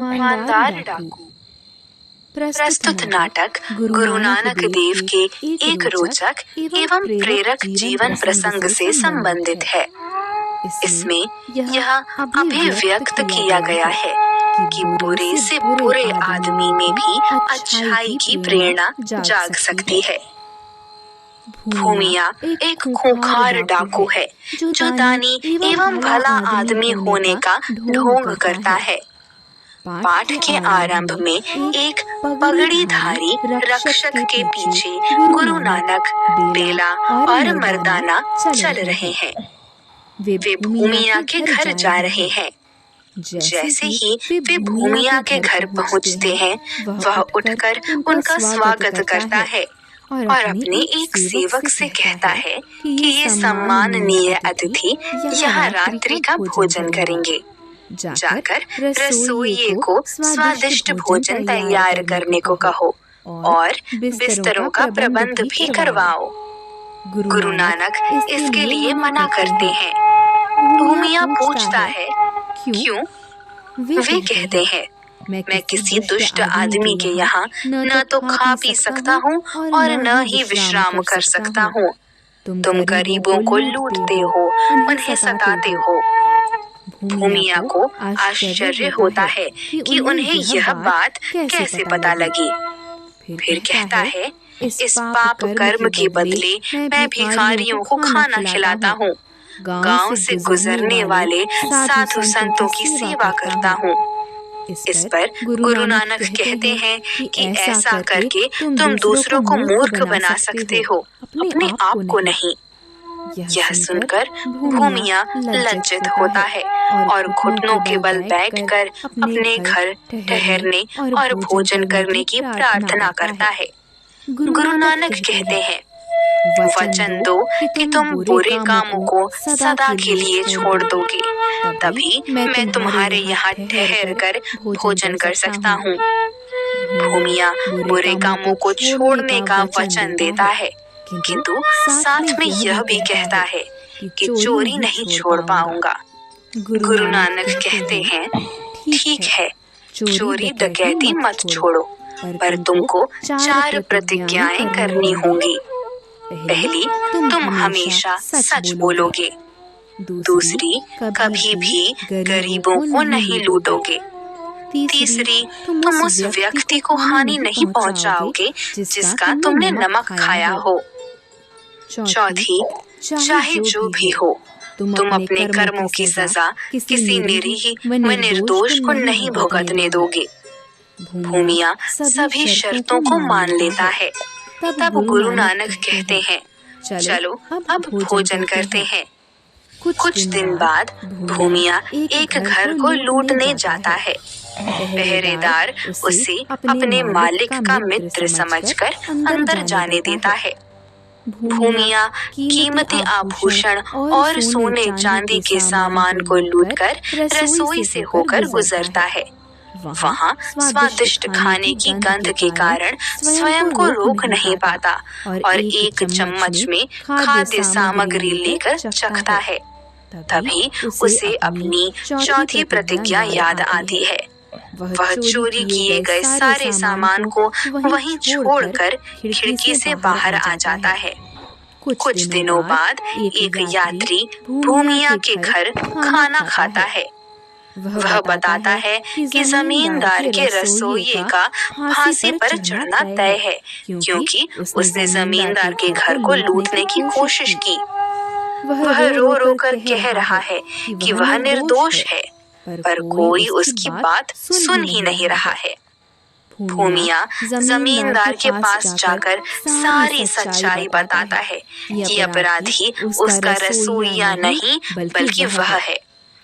ईमानदार डाकू। प्रस्तुत नाटक गुरु नानक देव के एक रोचक एवं प्रेरक जीवन प्रसंग से संबंधित है। इसमें यह अभिव्यक्त किया गया है कि बुरे से बुरे आदमी में भी अच्छाई की प्रेरणा जाग सकती है। भूमिया एक खूंखार डाकू है जो दानी एवं भला आदमी होने का ढोंग करता है। पाठ के आरंभ में एक पगड़ीधारी रक्षक के पीछे गुरु नानक, बेला और मर्दाना चल रहे हैं। वे भूमिया के घर जा रहे हैं। जैसे ही वे भूमिया के घर पहुंचते हैं, वह उठकर उनका स्वागत करता है और अपने एक सेवक से कहता है कि ये सम्माननीय अतिथि यहाँ रात्रि का भोजन करेंगे। जाकर रसोइये को स्वादिष्ट भोजन तैयार करने को कहो और बिस्तरों का प्रबंध भी करवाओ। गुरु नानक इसके लिए मना करते हैं। भूमिया पूछता है, क्यों? वे कहते हैं, मैं किसी दुष्ट आदमी के यहाँ न तो खा पी सकता हूँ और न ही विश्राम कर सकता हूँ। तुम गरीबों को लूटते हो, उन्हें सताते हो। भूमिया को आश्चर्य होता है कि उन्हें यह बात कैसे पता लगी। फिर कहता है, इस पाप कर्म के बदले मैं भिखारियों को खाना खिलाता हूँ, गांव से गुजरने वाले साधु संतों की सेवा करता हूँ। इस पर गुरु नानक कहते हैं कि ऐसा करके तुम दूसरों को मूर्ख बना सकते हो, अपने आप को नहीं। यह सुनकर भूमिया लज्जित होता है और घुटनों के बल बैठकर अपने घर ठहरने और भोजन करने की प्रार्थना करता है। गुरु नानक कहते हैं, वचन दो कि तुम बुरे कामों को सदा के लिए छोड़ दोगे, तभी मैं तुम्हारे यहाँ ठहर कर भोजन कर सकता हूँ। भूमिया बुरे कामों को छोड़ने का वचन देता है, किंतु साथ में यह भी कहता है कि चोरी नहीं छोड़ पाऊंगा। गुरु नानक कहते हैं, ठीक है, चोरी डकैती मत छोड़ो, पर तुमको 4 प्रतिज्ञाएं करनी होंगी। पहली, तुम हमेशा सच बोलोगे। दूसरी, कभी भी गरीबों को नहीं लूटोगे। तीसरी, तुम उस व्यक्ति को हानि नहीं पहुंचाओगे जिसका तुमने नमक खाया हो। चौथी, चाहे जो भी हो, तुम अपने कर्मों की सजा किसी निरीह व निर्दोष को नहीं भुगतने दोगे। भूमिया सभी शर्तों को मान लेता है। तब गुरु नानक कहते हैं, चलो अब भोजन करते हैं। कुछ दिन बाद भूमिया एक घर को लूटने जाता है। पहरेदार उसे अपने मालिक का मित्र समझकर अंदर जाने देता है। भूमिया कीमती आभूषण और सोने चांदी के सामान को लूटकर रसोई से होकर गुजरता है। वहाँ स्वादिष्ट खाने की गंध के कारण स्वयं को रोक नहीं पाता और एक चम्मच में खाद्य सामग्री लेकर चखता है। तभी उसे अपनी चौथी प्रतिज्ञा याद आती है। वह चोरी किए गए सारे सामान को वहीं छोड़कर खिड़की से बाहर आ जाता है। कुछ दिनों बाद एक यात्री भूमिया के घर खाना खाता है। वह बताता है कि जमींदार के रसोइये का फांसी पर चढ़ना तय है, क्योंकि उसने जमींदार के घर को लूटने की कोशिश की। वह रो रो कर कह रहा है कि वह निर्दोष है, पर कोई उसकी बात सुन ही नहीं रहा है। भूमिया जमींदार के पास जाकर सारी सच्चाई बताता है कि अपराधी उसका रसोइया नहीं बल्कि वह है।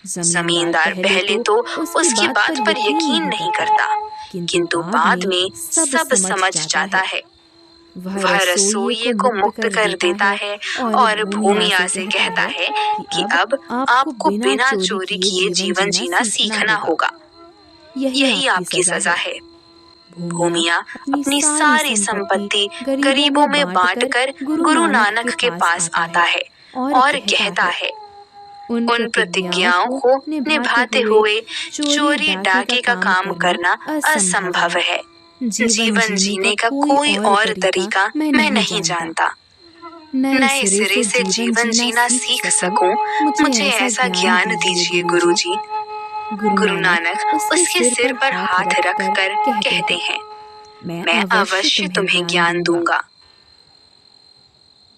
जमींदार पहले तो उसकी बात पर यकीन नहीं करता, किंतु बाद में सब समझ जाता है। वह रसोइये को मुक्त कर देता है और भूमिया से कहता है कि अब आपको बिना चोरी किए जीवन जीना सीखना होगा। यही आपकी सजा है। भूमिया अपनी सारी संपत्ति गरीबों में बांटकर गुरु नानक के पास आता है और कहता है, उन प्रतिज्ञाओं को निभाते हुए चोरी डाके का काम करना असंभव है। जीवन जीने का कोई और तरीका मैं नहीं जानता। नए सिरे से जीवन जीना सीख सकूं, मुझे ऐसा ज्ञान दीजिए गुरुजी। गुरु नानक उसके सिर पर हाथ रख कर कहते हैं, मैं अवश्य तुम्हें ज्ञान दूंगा।